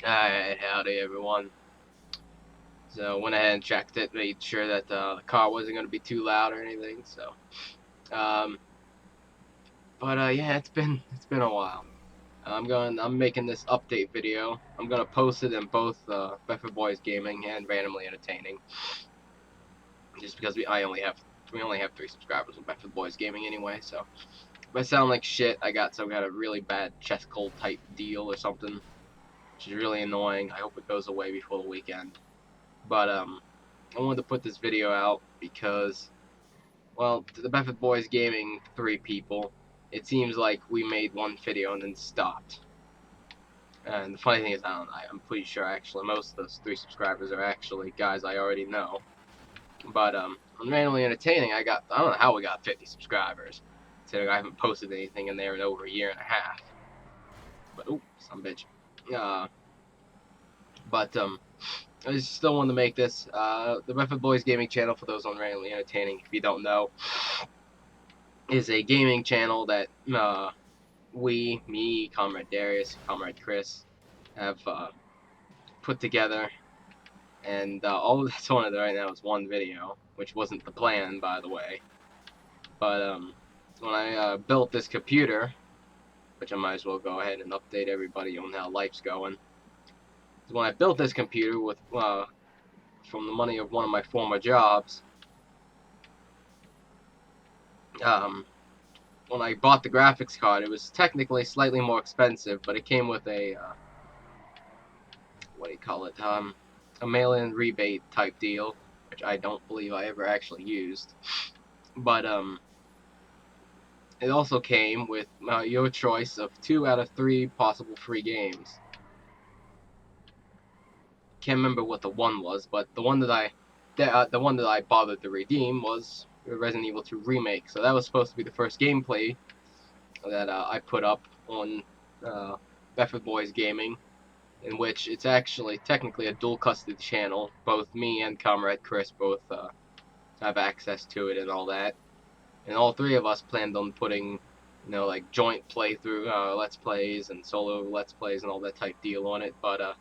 Alright, howdy everyone. So went ahead and checked it, made sure that the car wasn't going to be too loud or anything. So, um, yeah, it's been a while. I'm making this update video. I'm gonna post it in both Bedford Boys Gaming and Randomly Entertaining, just because we only have 3 subscribers on Bedford Boys Gaming anyway. So if I sound like shit, I got some kind of really bad chest cold type deal or something, which is really annoying. I hope it goes away before the weekend. But I wanted to put this video out because, well, to the Bedford Boys Gaming 3 people, it seems like we made one video and then stopped. And the funny thing is, I'm pretty sure actually most of those 3 subscribers are actually guys I already know. But on Randomly Entertaining, I don't know how we got 50 subscribers. So I haven't posted anything in there in over a year and a half. But oh, some bitch. But I just still want to make this. The Bedford Boys Gaming channel, for those on Randomly Entertaining, if you don't know, is a gaming channel that me, Comrade Darius, Comrade Chris, have put together. And all that's on it right now is one video, which wasn't the plan, by the way. But when I built this computer, which I might as well go ahead and update everybody on how life's going. When I built this computer with from the money of one of my former jobs, when I bought the graphics card, it was technically slightly more expensive, but it came with a what do you call it? A mail-in rebate type deal, which I don't believe I ever actually used. But it also came with your choice of 2 out of 3 possible free games. Can't remember what the one was, but the one that I bothered to redeem was Resident Evil 2 Remake. So that was supposed to be the first gameplay that I put up on Bedford Boys Gaming, in which it's actually technically a dual custody channel. Both me and Comrade Chris both have access to it and all that. And all 3 of us planned on putting, like joint playthrough Let's Plays and solo Let's Plays and all that type deal on it. But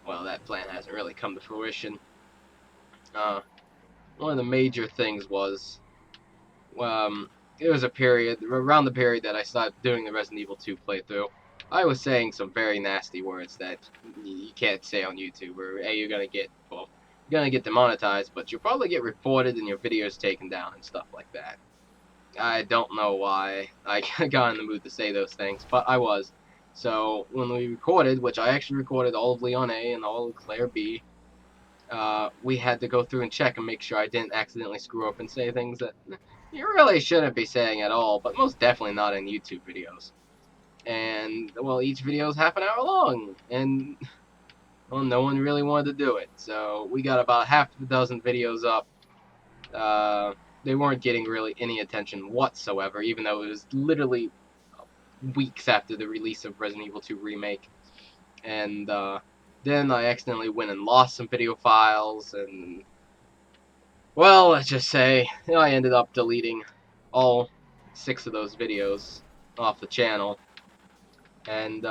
well, that plan hasn't really come to fruition. One of the major things was, it was a period, around the period that I started doing the Resident Evil 2 playthrough, I was saying some very nasty words that you can't say on YouTube, or hey, you're gonna get demonetized, but you'll probably get reported and your videos taken down and stuff like that. I don't know why I got in the mood to say those things, but I was. So when we recorded, which I actually recorded all of Leon A and all of Claire B, we had to go through and check and make sure I didn't accidentally screw up and say things that you really shouldn't be saying at all, but most definitely not in YouTube videos. And, well, each video is half an hour long, and, well, no one really wanted to do it. So we got about half a dozen videos up. They weren't getting really any attention whatsoever, even though it was literally weeks after the release of Resident Evil 2 Remake. And then I accidentally went and lost some video files, and, well, let's just say, I ended up deleting all 6 of those videos off the channel. And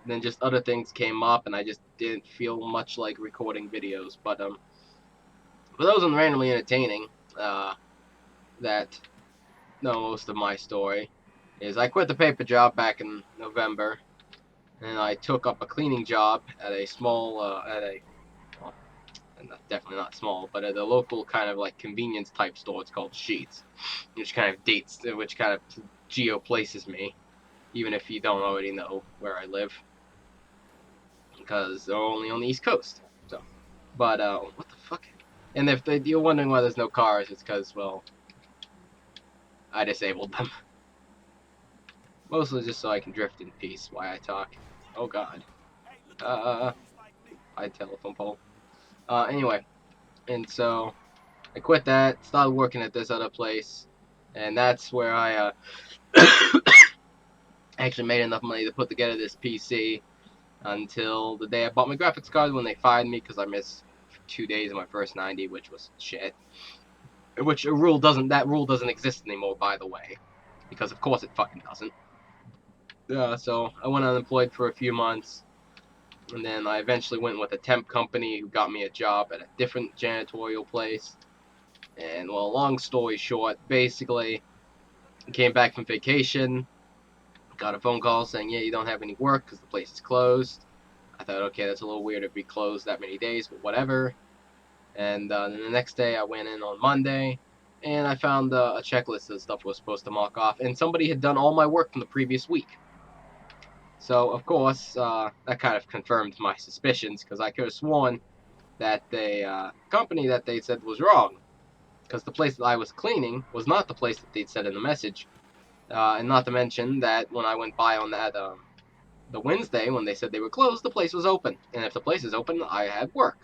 then just other things came up, and I just didn't feel much like recording videos. But for those on Randomly Entertaining that know most of my story, is I quit the paper job back in November, and I took up a cleaning job at a small, well, definitely not small, but at a local kind of like convenience type store. It's called Sheets, which kind of geoplaces me, even if you don't already know where I live, because they're only on the East Coast. So, but what the fuck? And if you're wondering why there's no cars, it's because, well, I disabled them. Mostly just so I can drift in peace while I talk. Oh god. I telephone pole. Anyway, and so I quit that, started working at this other place, and that's where I actually made enough money to put together this PC until the day I bought my graphics card, when they fired me because I missed 2 days of my first 90, which was shit. Which that rule doesn't exist anymore, by the way, because of course it fucking doesn't. So I went unemployed for a few months, And then I eventually went with a temp company who got me a job at a different janitorial place. And, well, long story short, basically, I came back from vacation, got a phone call saying, yeah, you don't have any work because the place is closed. I thought, okay, that's a little weird to be closed that many days, but whatever. And then the next day I went in on Monday, and I found a checklist of stuff I was supposed to mark off, and somebody had done all my work from the previous week. So, of course, that kind of confirmed my suspicions, because I could have sworn that the company that they said was wrong, because the place that I was cleaning was not the place that they'd said in the message. And not to mention that when I went by on that the Wednesday when they said they were closed, the place was open, and if the place is open, I had work.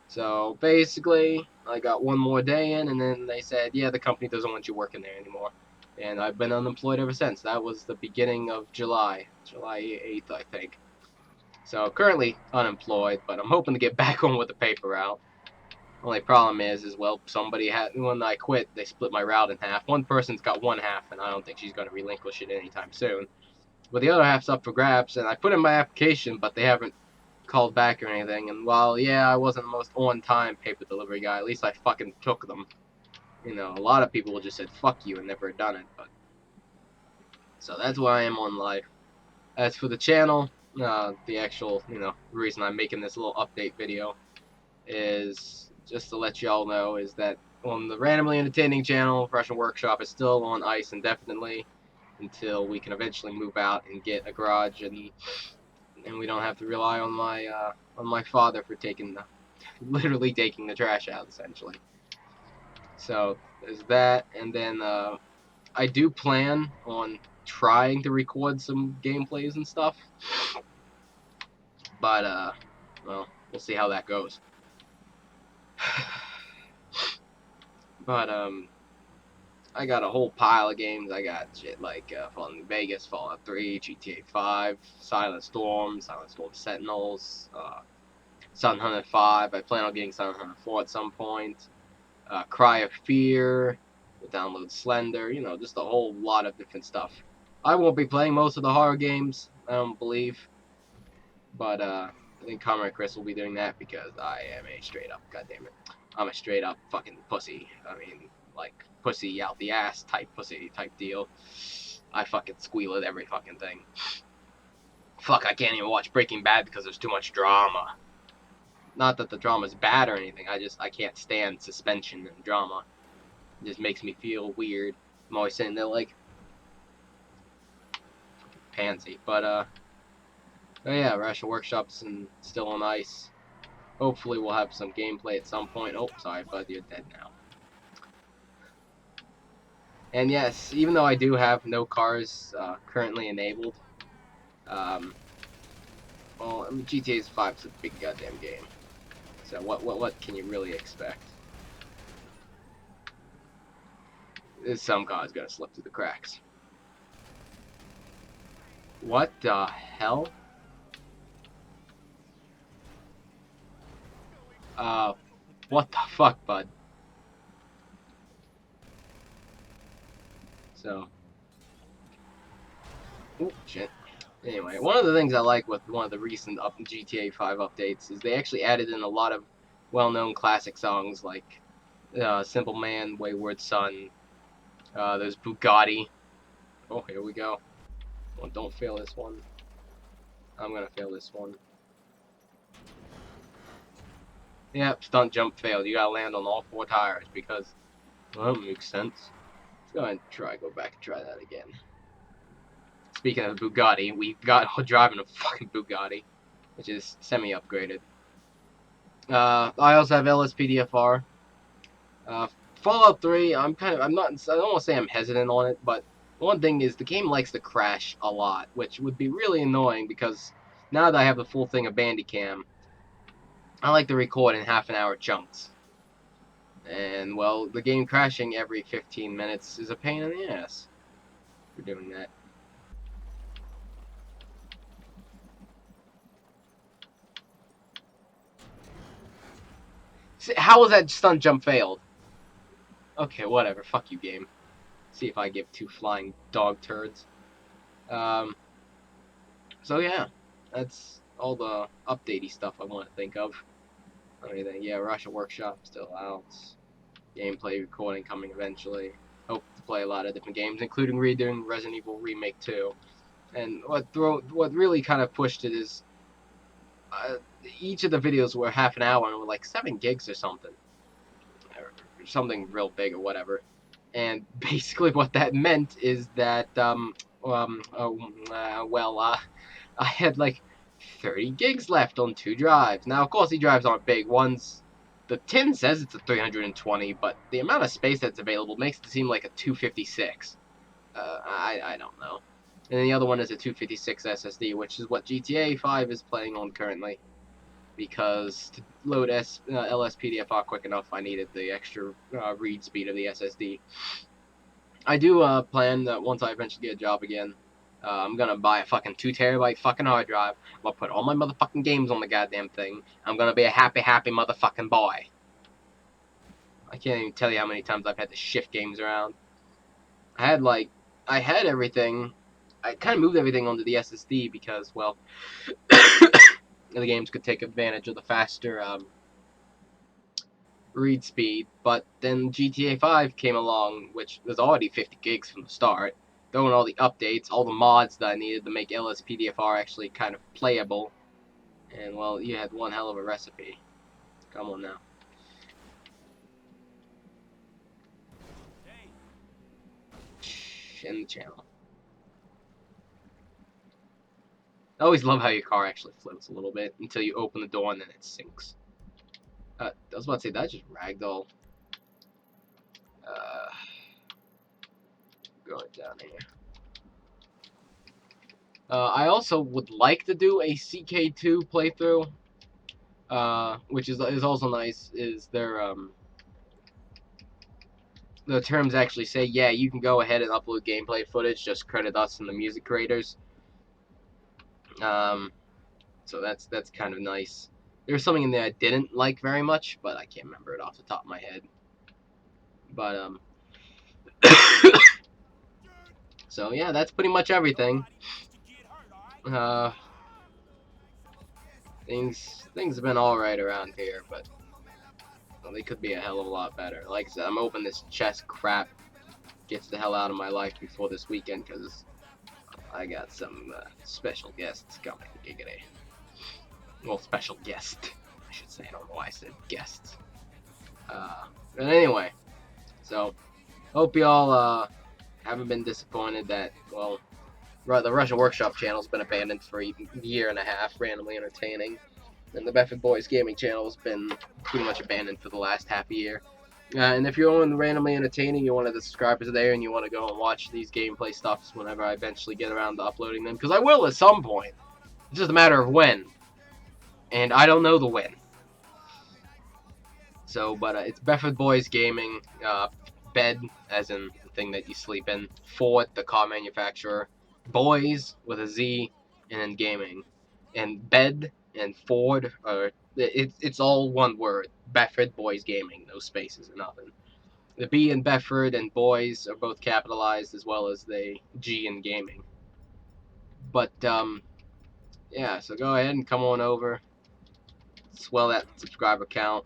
So basically, I got one more day in, and then they said, yeah, the company doesn't want you working there anymore. And I've been unemployed ever since. That was the beginning of July 8th, I think. So currently unemployed, but I'm hoping to get back on with the paper route. Only problem is well, somebody had, when I quit, they split my route in half. One person's got one half, and I don't think she's going to relinquish it anytime soon. But the other half's up for grabs, and I put in my application, but they haven't called back or anything. And while, yeah, I wasn't the most on-time paper delivery guy, at least I fucking took them. You know, a lot of people just said fuck you and never done it. But so that's where I am on life. As for the channel, the actual, reason I'm making this little update video is just to let y'all know is that on the randomly entertaining channel, Russian Workshop is still on ice indefinitely until we can eventually move out and get a garage, and we don't have to rely on my father for literally taking the trash out essentially. So there's that, and then I do plan on trying to record some gameplays and stuff, but well, we'll see how that goes. But I got a whole pile of games. I got shit like Fallout New Vegas, Fallout 3, GTA 5, Silent Storm, Sentinels, Silent Hunter 5. I plan on getting Silent Hunter 4 at some point. Cry of Fear, download Slender, just a whole lot of different stuff. I won't be playing most of the horror games, I don't believe, but I think Comrade Chris will be doing that because I am a straight up, goddammit, I'm a straight up fucking pussy. I mean, like, pussy out the ass type pussy type deal. I fucking squeal at every fucking thing. Fuck, I can't even watch Breaking Bad because there's too much drama. Not that the drama's bad or anything, I can't stand suspension and drama. It just makes me feel weird. I'm always sitting there like pansy. But oh yeah, Russian Workshop's still on ice. Hopefully we'll have some gameplay at some point. Oh, sorry, bud, you're dead now. And yes, even though I do have no cars currently enabled, well, I mean, GTA 5 is a big goddamn game. So what can you really expect? Some car's gonna slip through the cracks. What the hell? What the fuck, bud? So, oh shit. Anyway, one of the things I like with one of the recent GTA 5 updates is they actually added in a lot of well-known classic songs like Simple Man, Wayward Son, there's Bugatti. Oh, here we go. Well, don't fail this one. I'm gonna fail this one. Yep, stunt jump failed. You gotta land on all 4 tires because, well, that makes sense. Let's go ahead and go back and try that again. Speaking of Bugatti, we got driving a fucking Bugatti, which is semi-upgraded. I also have LSPDFR. Fallout 3, I don't want to say I'm hesitant on it, but one thing is the game likes to crash a lot, which would be really annoying because now that I have the full thing of Bandicam, I like to record in half-an-hour chunks. And, well, the game crashing every 15 minutes is a pain in the ass for doing that. See, how was that stunt jump failed? Okay, whatever. Fuck you, game. See if I give 2 flying dog turds. So yeah, that's all the updatey stuff I want to think of. Anything, yeah, Russia Workshop still out. Gameplay recording coming eventually. Hope to play a lot of different games, including redoing Resident Evil Remake 2. And what really kind of pushed it is uh, each of the videos were half an hour and were like 7 gigs or something. Or something real big or whatever. And basically what that meant is that, I had like 30 gigs left on 2 drives. Now, of course, these drives aren't big. The tin says it's a 320, but the amount of space that's available makes it seem like a 256. I don't know. And the other one is a 256 SSD, which is what GTA 5 is playing on currently. Because to load LSPDFR quick enough, I needed the extra read speed of the SSD. I do plan that once I eventually get a job again, I'm gonna buy a fucking 2 terabyte fucking hard drive. I'm gonna put all my motherfucking games on the goddamn thing. I'm gonna be a happy motherfucking boy. I can't even tell you how many times I've had to shift games around. I had everything. I kind of moved everything onto the SSD because, well, the games could take advantage of the faster read speed. But then GTA 5 came along, which was already 50 gigs from the start. Throwing all the updates, all the mods that I needed to make LSPDFR actually kind of playable. And, well, you had one hell of a recipe. Come on now. In the channel. I always love how your car actually floats a little bit until you open the door and then it sinks. I was about to say, that just ragdoll. Going down here. I also would like to do a CK2 playthrough, which is also nice. Is the terms actually say, yeah, you can go ahead and upload gameplay footage, just credit us and the music creators. So that's kind of nice. There's something in there I didn't like very much, but I can't remember it off the top of my head. But so yeah, that's pretty much everything. Things have been alright around here, but well, they could be a hell of a lot better. Like I said, I'm hoping this chess crap gets the hell out of my life before this weekend, because I got some special guests coming. Giggity. Well, special guest, I should say. I don't know why I said guests. But anyway, so hope y'all haven't been disappointed that, well, the Russian Workshop channel's been abandoned for a year and a half, randomly entertaining. And the Bedford Boys Gaming channel has been pretty much abandoned for the last half a year. And if you're on randomly entertaining, you're one of the subscribers there, and you want to go and watch these gameplay stuffs whenever I eventually get around to uploading them, because I will at some point. It's just a matter of when. And I don't know the when. So, but it's Bedford Boys Gaming, bed, as in the thing that you sleep in, Ford, the car manufacturer, Boys, with a Z, and then gaming. And bed and Ford, it's all one word, Bedford Boys Gaming, no spaces or nothing. The B in Bedford and Boys are both capitalized, as well as the G in gaming. But, yeah, so go ahead and come on over, swell that subscriber count,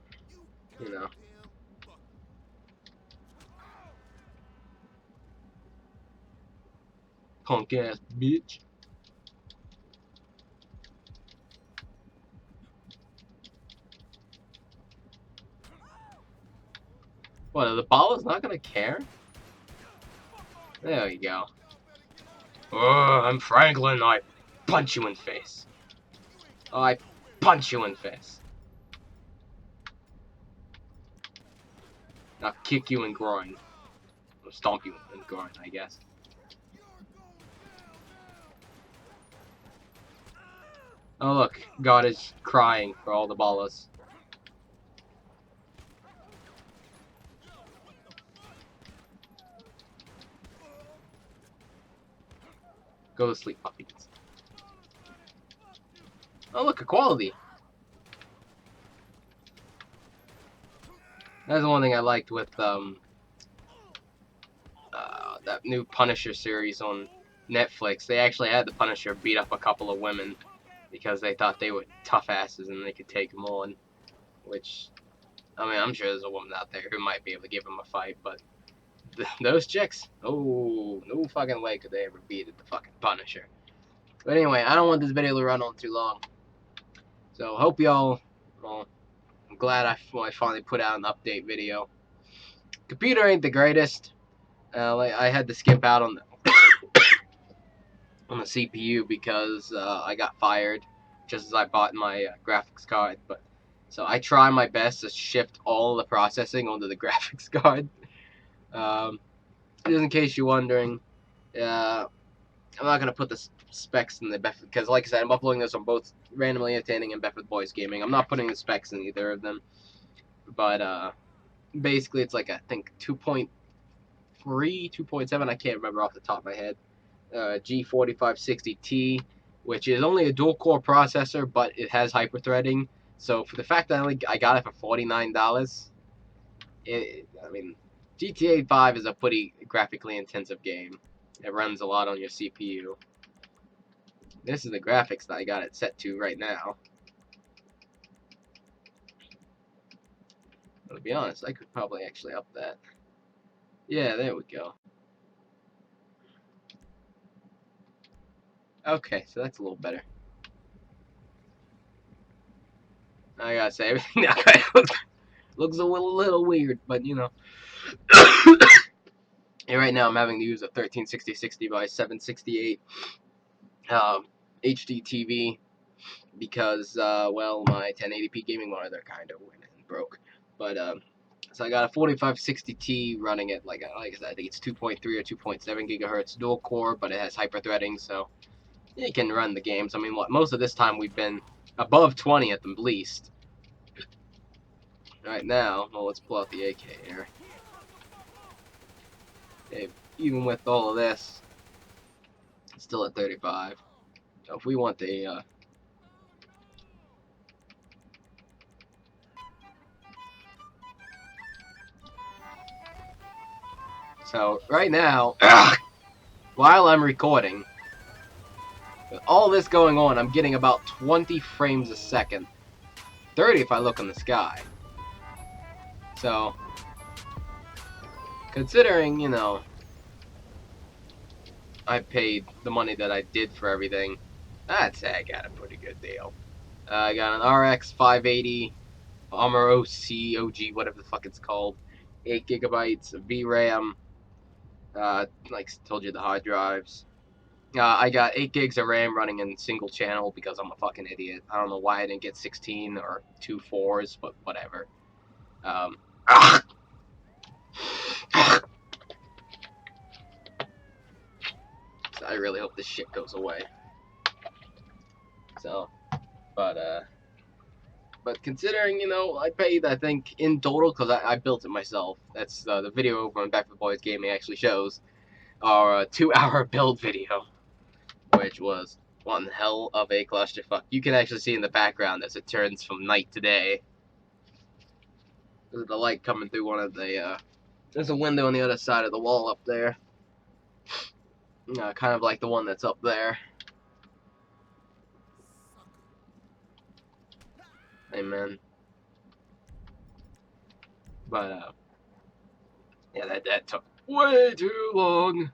you know. Punk ass bitch. What, the ball is not gonna care? There you go. Oh, I'm Franklin. I punch you in face. Oh, I punch you in face. I'll kick you in groin. Or stomp you in groin, I guess. Oh look, God is crying for all the ballas. Go to sleep, puppies. Oh look, equality. That's the one thing I liked with that new Punisher series on Netflix. They actually had the Punisher beat up a couple of women because they thought they were tough asses and they could take them on. Which, I mean, I'm sure there's a woman out there who might be able to give them a fight, but those chicks, oh, no fucking way could they ever beat the fucking Punisher. But anyway, I don't want this video to run on too long. So, hope y'all, well, I'm glad I finally put out an update video. Computer ain't the greatest. Like, I had to skip out on the CPU because I got fired just as I bought my graphics card. But so I try my best to shift all the processing onto the graphics card. Just in case you're wondering, I'm not gonna put the specs in the Bedford because, like I said, I'm uploading this on both Randomly Entertaining and Bedford Boys Gaming. I'm not putting the specs in either of them, but basically it's like I think 2.3, 2.7. I can't remember off the top of my head. G4560T, which is only a dual-core processor, but it has hyper-threading. So for the fact that I got it for $49, I mean, GTA 5 is a pretty graphically intensive game. It runs a lot on your CPU. This is the graphics that I got it set to right now. But to be honest, I could probably actually up that. Yeah, there we go. Okay, so that's a little better. I gotta say, everything now kind of looks a little weird, but you know. And right now I'm having to use a 1360 by 768 HD TV because, well, my 1080p gaming monitor kind of went and broke. But, so I got a 4560T running at, like I said, I think it's 2.3 or 2.7 gigahertz dual core, but it has hyper-threading, so it can run the games. I mean, most of this time we've been above 20 at the least. Right now, well, let's pull out the AK here. Okay, even with all of this, it's still at 35. So if we want the, so right now, while I'm recording, with all this going on, I'm getting about 20 frames a second. 30 if I look in the sky. So, considering, you know, I paid the money that I did for everything, I'd say I got a pretty good deal. I got an RX 580, Armor OC, OG, whatever the fuck it's called, 8 gigabytes of VRAM, like I told you, the hard drives. I got 8 gigs of RAM running in single channel because I'm a fucking idiot. I don't know why I didn't get 16 or 2 4s, but whatever. So I really hope this shit goes away. So, but considering, you know, I paid, I think, in total, because I built it myself. That's the video over on Back for Boys Gaming actually shows our 2-hour build video, which was one hell of a clusterfuck. You can actually see in the background as it turns from night to day. There's the light coming through one of the, there's a window on the other side of the wall up there. Kind of like the one that's up there. Amen. But, yeah, that took way too long.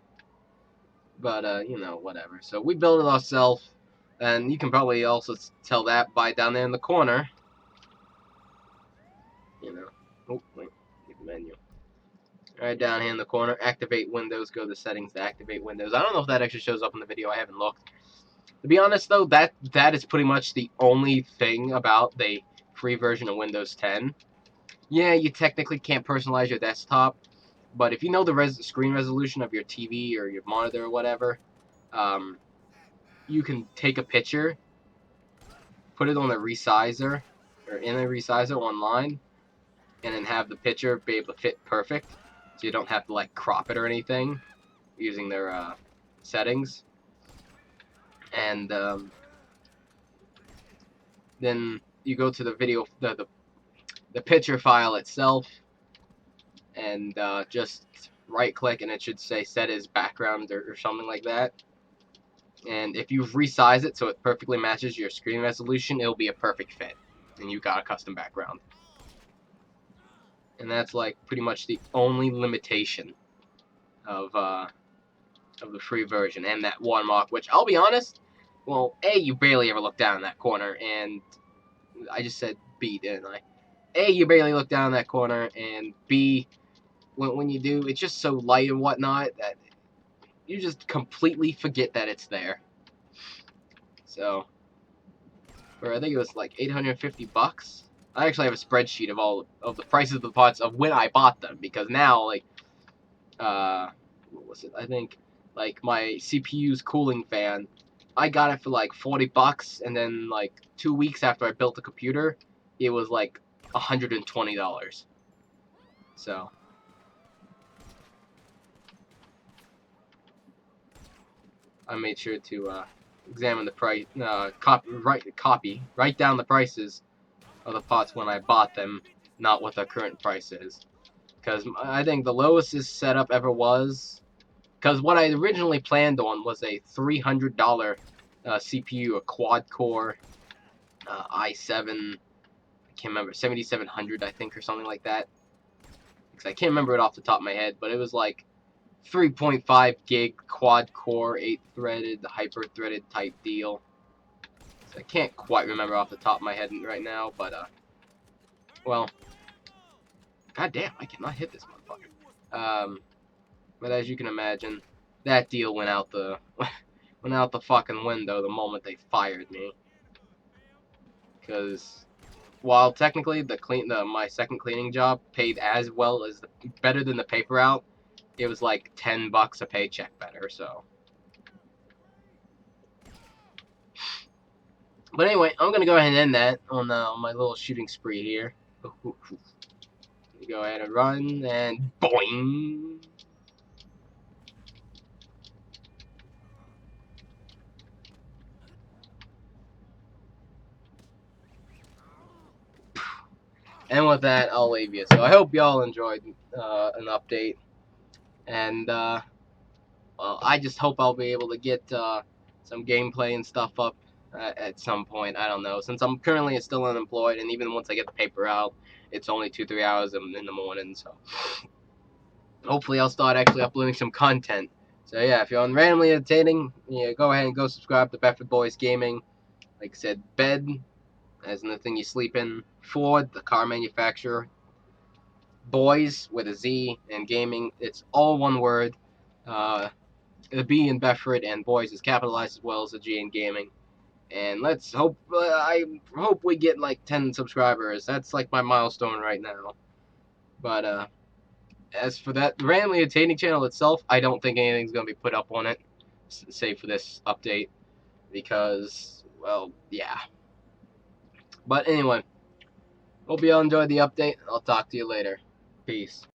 But, you know, whatever. So we built it ourselves. And you can probably also tell that by down there in the corner. You know. Oh, wait. Menu. Right down here in the corner. Activate Windows. Go to settings to activate Windows. I don't know if that actually shows up in the video. I haven't looked. To be honest, though, that is pretty much the only thing about the free version of Windows 10. Yeah, you technically can't personalize your desktop. But if you know the screen resolution of your TV or your monitor or whatever, you can take a picture, put it on a resizer, or in a resizer online, and then have the picture be able to fit perfect, so you don't have to like crop it or anything using their settings. And then you go to the video, the picture file itself, and just right click, and it should say set as background or something like that. And if you resize it so it perfectly matches your screen resolution, it'll be a perfect fit. And you got a custom background. And that's like pretty much the only limitation of the free version and that watermark, which I'll be honest, well, A, you barely ever look down in that corner, and I just said B, didn't I? A, you barely look down in that corner, and B, when you do, it's just so light and whatnot that you just completely forget that it's there. So, for I think it was like $850. I actually have a spreadsheet of all of the prices of the pots of when I bought them, because now, like, what was it? I think, like, my CPU's cooling fan, I got it for like $40, and then like 2 weeks after I built the computer, it was like $120. So I made sure to examine the price, write down the prices of the pots when I bought them, not what the current price is, because I think the lowest this setup ever was. Because what I originally planned on was a $300 CPU, a quad-core i7, I can't remember, 7700 I think, or something like that. Because I can't remember it off the top of my head, but it was like 3.5 gig quad-core, 8-threaded, hyper-threaded type deal. So I can't quite remember off the top of my head right now, but, well, goddamn, I cannot hit this motherfucker. But as you can imagine, that deal went out the fucking window the moment they fired me. Because while technically my second cleaning job paid as well as better than the paper route, it was like $10 a paycheck better. So, but anyway, I'm gonna go ahead and end that on my little shooting spree here. Go ahead and run and boing. And with that, I'll leave you. So I hope y'all enjoyed an update, and well, I just hope I'll be able to get some gameplay and stuff up at some point. I don't know. Since I'm currently still unemployed, and even once I get the paper out, it's only 2-3 hours in the morning. So hopefully I'll start actually uploading some content. So yeah, if you're on randomly entertaining, yeah, go ahead and go subscribe to Bedford Boys Gaming. Like I said, bed as in the thing you sleep in. Ford, the car manufacturer. Boys with a Z, and gaming, it's all one word. The B in Bedford and Boys is capitalized as well as the G in gaming. And let's hope, I hope we get like 10 subscribers. That's like my milestone right now. But as for that randomly entertaining channel itself, I don't think anything's going to be put up on it, save for this update, because, well, yeah. But anyway, hope you all enjoyed the update. I'll talk to you later. Peace.